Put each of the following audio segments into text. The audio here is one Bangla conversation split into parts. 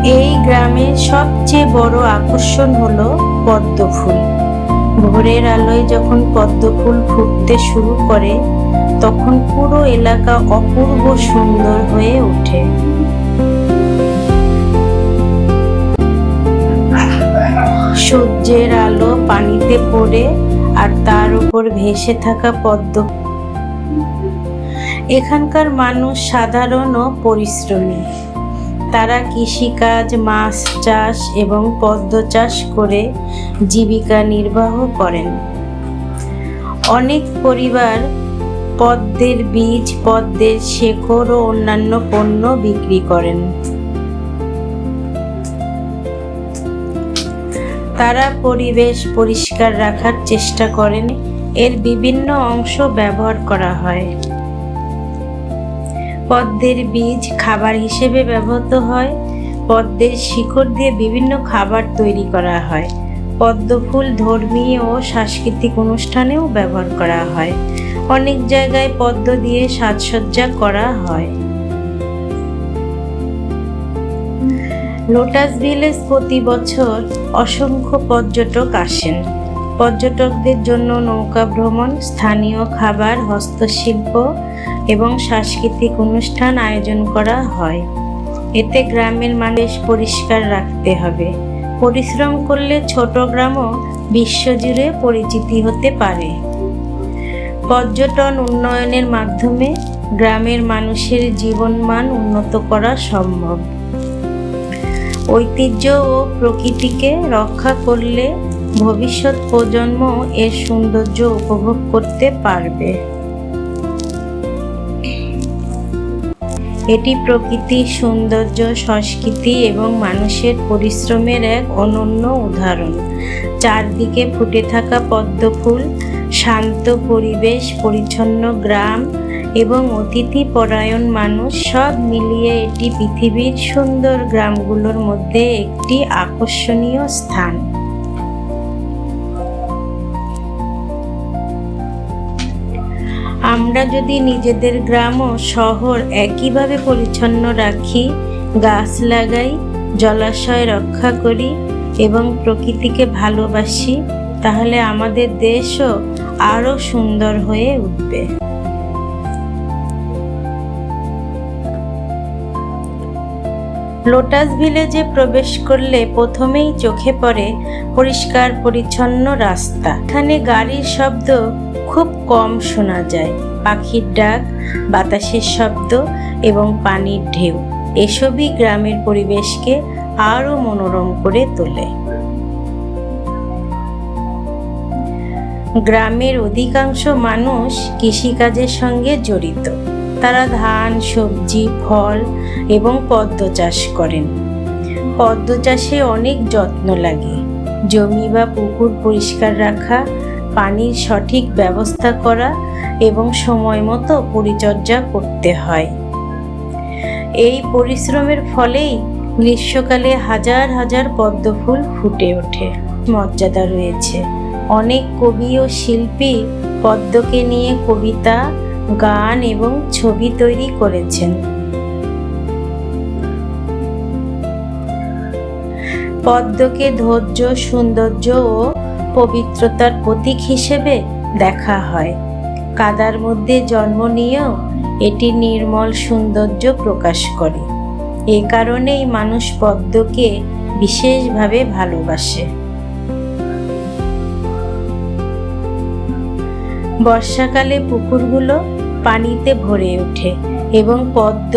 এই গ্রামের সবচেয়ে বড় আকর্ষণ হলো পদ্ম ফুল। ভোরের আলোয় যখন পদ্ম ফুল ফুটতে শুরু করে তখন পুরো এলাকা অপূর্ব সুন্দর হয়ে ওঠে। সূর্যের আলো পানিতে পড়ে আর তার উপর ভেসে থাকা পদ্ম। এখানকার মানুষ সাধারণ ও পরিশ্রমী। তারা কৃষিকাজ, মাছ চাষ এবং পদ্ম চাষ করে জীবিকা নির্বাহ করেন। অনেক পরিবার পদ্মের বীজ, পদ্মের শেকড় ও অন্যান্য পণ্য বিক্রি করেন। তারা পরিবেশ পরিষ্কার রাখার চেষ্টা করেন। এর বিভিন্ন অংশ ব্যবহার করা হয়। পদ্মের বীজ খাবার হিসেবে ব্যবহৃত হয়। পদ্মের শিকড় দিয়ে বিভিন্ন খাবার তৈরি করা হয়। পদ্ম ফুল ধর্মীয় ও সাংস্কৃতিক অনুষ্ঠানেও ব্যবহার করা হয়। অনেক জায়গায় পদ্ম দিয়ে সাজসজ্জা করা হয়। লোটাস ভিলেজ প্রতি বছর অসংখ্য পর্যটক আসেন। পর্যটকদের জন্য নৌকা ভ্রমণ, স্থানীয় খাবার, হস্তশিল্প এবং সাংস্কৃতিক অনুষ্ঠান আয়োজন করা হয়। এতে গ্রামের মানুষ পরিষ্কার রাখতে হবে। পরিশ্রম করলে ছোট গ্রামও বিশ্বজুড়ে পরিচিতি হতে পারে। পর্যটন উন্নয়নের মাধ্যমে গ্রামের মানুষের জীবনমান উন্নত করা সম্ভব। ঐতিহ্য ও প্রকৃতিকে রক্ষা করলে ভবিষ্যৎ প্রজন্ম এর সৌন্দর্য উপভোগ করতে পারবে। এটি প্রকৃতির সৌন্দর্য, সংস্কৃতি এবং মানুষের পরিশ্রমের এক অনন্য উদাহরণ। চারদিকে ফুটে থাকা পদ্ম ফুল, শান্ত পরিবেশ, পরিচ্ছন্ন গ্রাম এবং অতিথি পরায়ণ মানুষ, সব মিলিয়ে এটি পৃথিবীর সুন্দর গ্রামগুলোর মধ্যে একটি আকর্ষণীয় স্থান। আমরা যদি নিজেদের গ্রাম ও শহর একইভাবে পরিচ্ছন্ন রাখি, গাছ লাগাই, জলাশয় রক্ষা করি এবং প্রকৃতিকে ভালোবাসি, তাহলে আমাদের দেশও আরো সুন্দর হয়ে উঠবে। লোটাস ভিলেজে প্রবেশ করলে প্রথমেই চোখে পড়ে পরিষ্কার পরিচ্ছন্ন রাস্তা। এখানে গাড়ির শব্দ খুব কম শোনা যায়। পাখির ডাক, বাতাসের শব্দ এবং পানির ঢেউ, এসবই গ্রামের পরিবেশকে আরো মনোরম করে তোলে। গ্রামের অধিকাংশ মানুষ কৃষিকাজের সঙ্গে জড়িত। তারা ধান, সবজি, ফল এবং পদ্ম চাষ করেন। পদ্ম চাষে অনেক যত্ন লাগে। জমি বা পুকুর পরিষ্কার রাখা, পানির সঠিক ব্যবস্থা করা এবং সময় মতো পরিচর্যা করতে হয়। এই পরিশ্রমের ফলেই গ্রীষ্মকালে হাজার হাজার পদ্ম ফুল ফুটে ওঠে। মর্যাদা রয়েছে। অনেক কবি ও শিল্পী পদ্মকে নিয়ে কবিতা, গান এবং ছবি তৈরি করেছেন। পদ্মকে ধৈর্য, সৌন্দর্য ও পবিত্রতার প্রতীক হিসেবে দেখা হয়। কাদার মধ্যে জন্ম নিয়েও এটি নির্মল সৌন্দর্য প্রকাশ করে। এ কারণেই মানুষ পদ্মকে বিশেষভাবে ভালোবাসে। বর্ষাকালে পুকুরগুলো পানিতে ভরে ওঠে এবং পদ্ম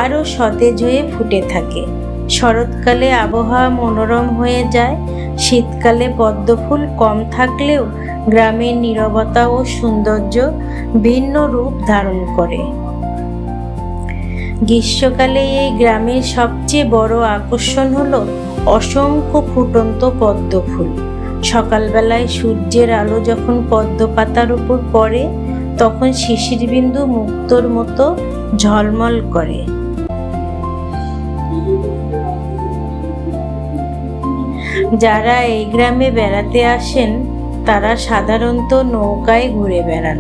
আরও সতেজ হয়ে ফুটে থাকে। শরৎকালে আবহাওয়া মনোরম হয়ে যায়। শীতকালে পদ্ম ফুল কম থাকলেও গ্রামের নীরবতা ও সৌন্দর্য ভিন্ন রূপ ধারণ করে। গ্রীষ্মকালে এই গ্রামের সবচেয়ে বড় আকর্ষণ হলো অসংখ্য ফুটন্ত পদ্ম ফুল। সকালবেলায় সূর্যের আলো যখন পদ্ম পাতার উপর পড়ে তখন শিশির বিন্দু মুক্তোর মতো ঝলমল করে। যারা এই গ্রামে বেড়াতে আসেন তারা সাধারণত নৌকায় ঘুরে বেড়ান,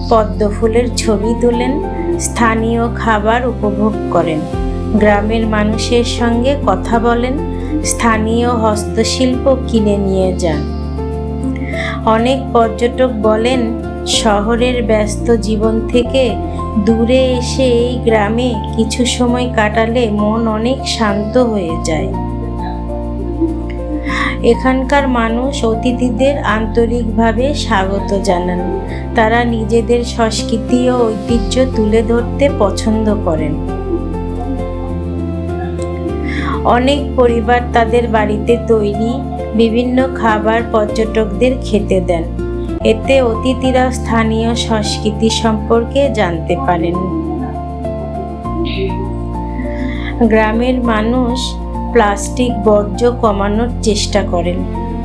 পদ্ম ফুলের ছবি তোলেন, স্থানীয় খাবার উপভোগ করেন। গ্রামের মানুষের সঙ্গে কথা বলেন, স্থানীয় হস্তশিল্প কিনে নিয়ে যান। অনেক পর্যটক বলেন, শহরের ব্যস্ত জীবন থেকে দূরে এসে এই গ্রামে কিছু সময় কাটালে মন অনেক শান্ত হয়ে যায়। এখানকার মানুষ অতিথিদের আন্তরিকভাবে স্বাগত জানান। তারা নিজেদের সংস্কৃতি ও ঐতিহ্য তুলে ধরতে পছন্দ করেন। অনেক পরিবার তাদের বাড়িতে তৈরি বিভিন্ন খাবার পর্যটকদের খেতে দেন। এতে অতিথিরা স্থানীয় সংস্কৃতি সম্পর্কে জানতে পারেন। গ্রামের মানুষ প্লাস্টিক বর্জ্য কমানোর চেষ্টা করেন,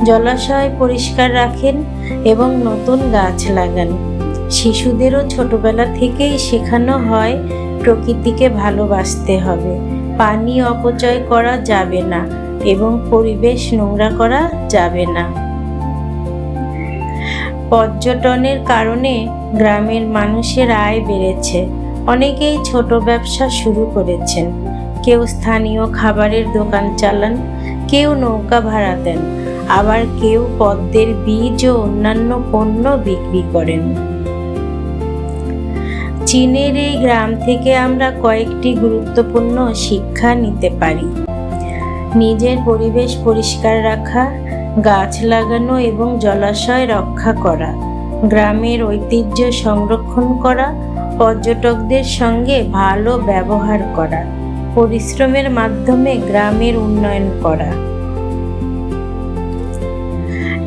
জলাশয় পরিষ্কার রাখেন এবং নতুন গাছ লাগান। শিশুদেরও ছোটবেলা থেকেই শেখানো হয় প্রকৃতিকে ভালোবাসতে হবে, পানি অপচয় করা যাবে না এবং পরিবেশ নোংরা করা যাবে না। পর্যটনের কারণে গ্রামের মানুষের আয় বেড়েছে। অনেকেই ছোট ব্যবসা শুরু করেছেন। কেউ স্থানীয় খাবারের দোকান চালান, কেউ নৌকা ভাড়া দেন, আবার কেউ পদ্মের বীজ ও অন্যান্য পণ্য বিক্রি করেন। চীনের এই গ্রাম থেকে আমরা কয়েকটি গুরুত্বপূর্ণ শিক্ষা নিতে পারি। নিজের পরিবেশ পরিষ্কার রাখা, গাছ লাগানো এবং জলাশয় রক্ষা করা, গ্রামের ঐতিহ্য সংরক্ষণ করা, পর্যটকদের সঙ্গে ভালো ব্যবহার করা, পরিশ্রমের মাধ্যমে গ্রামের উন্নয়ন করা।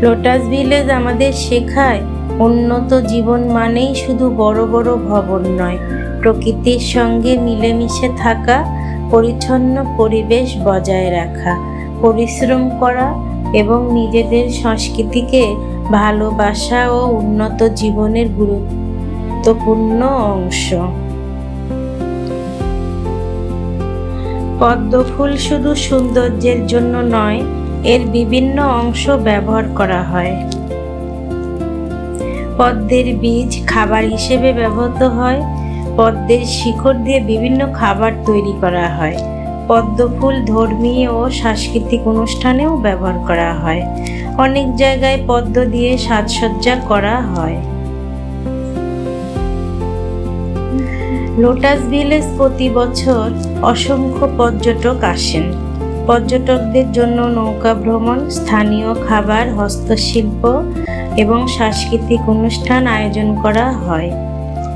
লোটাস ভিলেজ আমাদের শেখায়, উন্নত জীবন মানেই শুধু বড় বড় ভবন নয়, প্রকৃতির সঙ্গে মিলেমিশে থাকা, পরিচ্ছন্ন পরিবেশ বজায় রাখা, পরিশ্রম করা এবং নিজেদের সংস্কৃতিকে ভালোবাসা ও উন্নত জীবনের গুরুত্বপূর্ণ অংশ। পদ্ম ফুল শুধু সৌন্দর্যের জন্য নয়, এর বিভিন্ন অংশ ব্যবহার করা হয়। পদ্মের বীজ খাবার হিসেবে ব্যবহৃত হয়। পদ্মের শিকড় দিয়ে বিভিন্ন খাবার তৈরি করা হয়। পদ্ম ফুল ধর্মীয় ও সাংস্কৃতিক অনুষ্ঠানেও ব্যবহার করা হয়। অনেক জায়গায় পদ্ম দিয়ে সাজসজ্জা করা হয়। লোটাস ভিলেজ প্রতি বছর অসংখ্য পর্যটক আসেন। পর্যটকদের জন্য নৌকা ভ্রমণ, স্থানীয় খাবার, হস্তশিল্প এবং সাংস্কৃতিক অনুষ্ঠান আয়োজন করা হয়।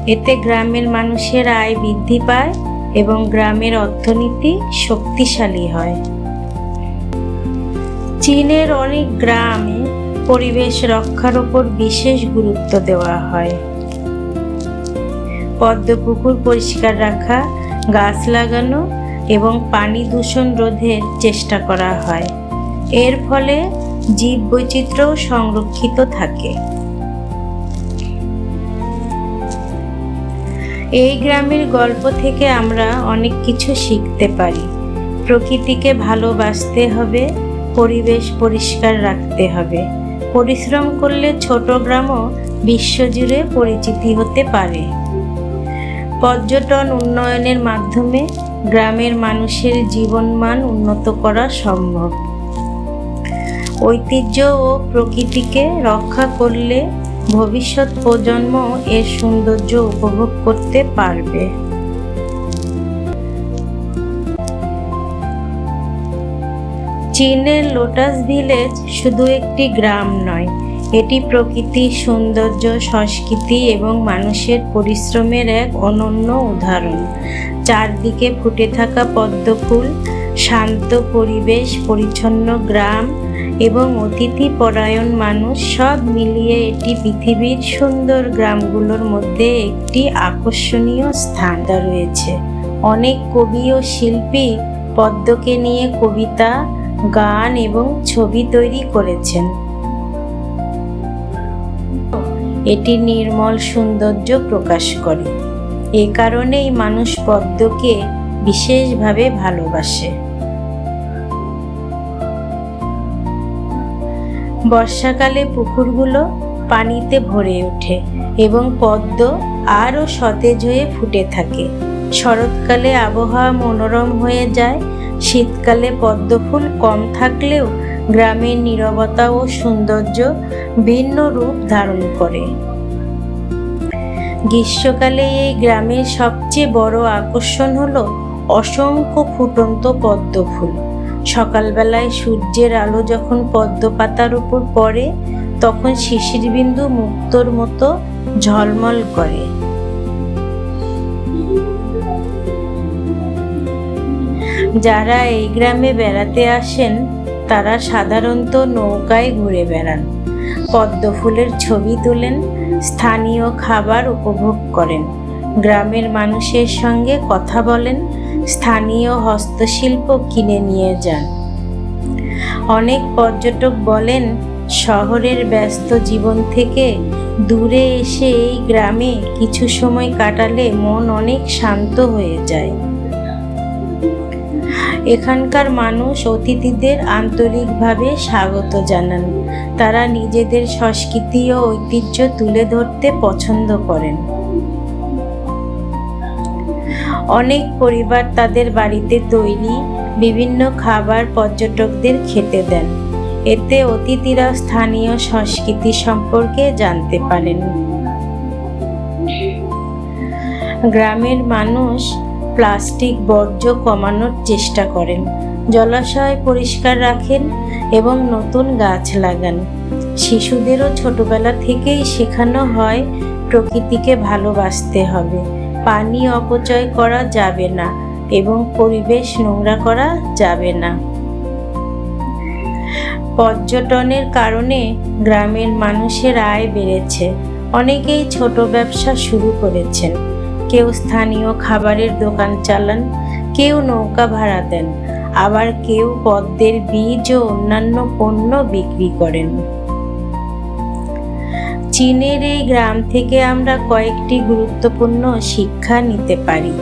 এতে গ্রামের মানুষের আয় বৃদ্ধি পায় এবং গ্রামের অর্থনীতি শক্তিশালী হয়। চীনের অনেক গ্রামে পরিবেশ রক্ষার উপর বিশেষ গুরুত্ব দেওয়া হয়। পদ্ম পুকুর পরিষ্কার রাখা, গাছ লাগানো এবং পানি দূষণ রোধের চেষ্টা করা হয়। এর ফলে জীববৈচিত্র্য সংরক্ষিত থাকে। এই গ্রামের গল্প থেকে আমরা অনেক কিছু শিখতে পারি। প্রকৃতিকে ভালোবাসতে হবে, পরিবেশ পরিষ্কার রাখতে হবে। পরিশ্রম করলে ছোট গ্রামও বিশ্বজুড়ে পরিচিতি হতে পারে। পর্যটন উন্নয়নের মাধ্যমে গ্রামের মানুষের জীবনমান উন্নত করা সম্ভব। ঐতিহ্য ও প্রকৃতিকে রক্ষা করলে ভবিষ্যৎ প্রজন্ম এর সৌন্দর্য উপভোগ করতে পারবে। চীনের লোটাস ভিলেজ শুধু একটি গ্রাম নয়, এটি প্রকৃতির সৌন্দর্য, সংস্কৃতি এবং মানুষের পরিশ্রমের এক অনন্য উদাহরণ। চারদিকে ফুটে থাকা পদ্ম ফুল, শান্ত পরিবেশ, পরিচ্ছন্ন গ্রাম এবং অতিথি পরায়ণ মানুষ, সব মিলিয়ে এটি পৃথিবীর সুন্দর গ্রামগুলোর মধ্যে একটি আকর্ষণীয় স্থান রয়েছে। অনেক কবি ও শিল্পী পদ্মকে নিয়ে কবিতা, গান এবং ছবি তৈরি করেছেন। এটি নির্মল সৌন্দর্য প্রকাশ করে। এ কারণেই মানুষ পদ্মকে বিশেষভাবে ভালোবাসে। বর্ষাকালে পুকুরগুলো পানিতে ভরে ওঠে এবং পদ্ম আরও সতেজ হয়ে ফুটে থাকে। শরৎকালে আবহাওয়া মনোরম হয়ে যায়। শীতকালে পদ্মফুল কম থাকলেও গ্রামের নীরবতা ও সৌন্দর্য ভিন্ন রূপ ধারণ করে। গ্রীষ্মকালে এই গ্রামের সবচেয়ে বড় আকর্ষণ হলো অসংখ্য ফুটন্ত পদ্মফুল। সকালবেলায় সূর্যের আলো যখন পদ্ম পাতার উপর পড়ে তখন শিশির বিন্দু মুক্তোর মতো ঝলমল করে। যারা এই গ্রামে বেড়াতে আসেন তারা সাধারণত নৌকায় ঘুরে বেড়ান, পদ্ম ফুলের ছবি তোলেন, স্থানীয় খাবার উপভোগ করেন, গ্রামের মানুষের সঙ্গে কথা বলেন, স্থানীয় হস্তশিল্প কিনে নিয়ে যান। অনেক পর্যটক বলেন শহরের ব্যস্ত জীবন থেকে দূরে এসে এই গ্রামে কিছু সময় কাটালে মন অনেক শান্ত হয়ে যায়। এখানকার মানুষ অতিথিদের আন্তরিকভাবে স্বাগত জানান। তারা নিজেদের সংস্কৃতি ও ঐতিহ্য তুলে ধরতে পছন্দ করেন। অনেক পরিবার তাদের বাড়িতে তৈরি বিভিন্ন খাবার পর্যটকদের খেতে দেন। এতে অতিথিরা স্থানীয় সংস্কৃতি সম্পর্কে জানতে পারেন। গ্রামের মানুষ প্লাস্টিক বর্জ্য কমানোর চেষ্টা করেন, জলাশয় পরিষ্কার রাখেন এবং নতুন গাছ লাগান। শিশুদেরও ছোটবেলা থেকেই শেখানো হয় প্রকৃতিকে ভালোবাসতে হবে, পানি অপচয় করা যাবে না এবং পরিবেশ নোংরা করা যাবে না। পর্যটনের কারণে গ্রামের মানুষের আয় বেড়েছে। অনেকেই ছোট ব্যবসা শুরু করেছেন। কেউ স্থানীয় খাবারের দোকান চালান, কেউ নৌকা ভাড়া দেন, আবার কেউ পদ্মের বীজ ও অন্যান্য পণ্য বিক্রি করেন। চীনের এই গ্রাম থেকে আমরা কয়েকটি গুরুত্বপূর্ণ শিক্ষা নিতে পারি।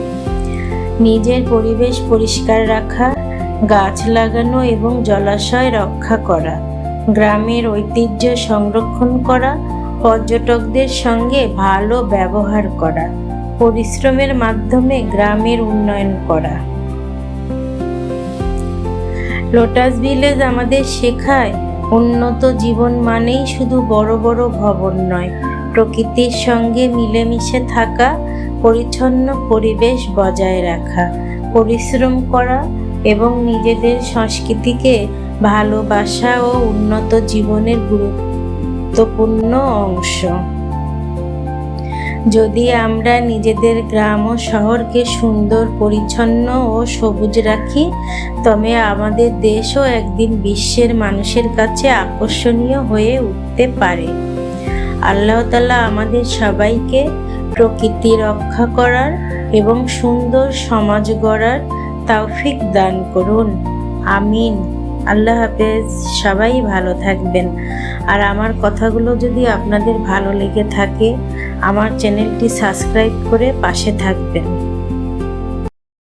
নিজের পরিবেশ পরিষ্কার রাখা, গাছ লাগানো এবং জলাশয় রক্ষা করা, গ্রামের ঐতিহ্য সংরক্ষণ করা, পর্যটকদের সঙ্গে ভালো ব্যবহার করা, পরিশ্রমের মাধ্যমে গ্রামের উন্নয়ন করা। লোটাস ভিলেজ আমাদের শেখায় উন্নত জীবন মানেই শুধু বড় বড় ভবন নয়, প্রকৃতির সঙ্গে মিলেমিশে থাকা, পরিচ্ছন্ন পরিবেশ বজায় রাখা, পরিশ্রম করা এবং নিজেদের সংস্কৃতিকে ভালোবাসা ও উন্নত জীবনের গুরুত্বপূর্ণ অংশ। যদি আমরা নিজেদের গ্রাম ও শহরকে সুন্দর, পরিচ্ছন্ন ও সবুজ রাখি, তবে আমাদের দেশও একদিন বিশ্বের মানুষের কাছে আকর্ষণীয় হয়ে উঠতে পারে। আল্লাহ তাআলা আমাদের সবাইকে প্রকৃতি রক্ষা করার এবং সুন্দর সমাজ গড়ার তৌফিক দান করুন। আমিন। আল্লাহ হাফেজ। সবাই ভালো থাকবেন। আর আমার কথাগুলো যদি আপনাদের ভালো লেগে থাকে আমার চ্যানেলটি সাবস্ক্রাইব করে পাশে থাকবেন।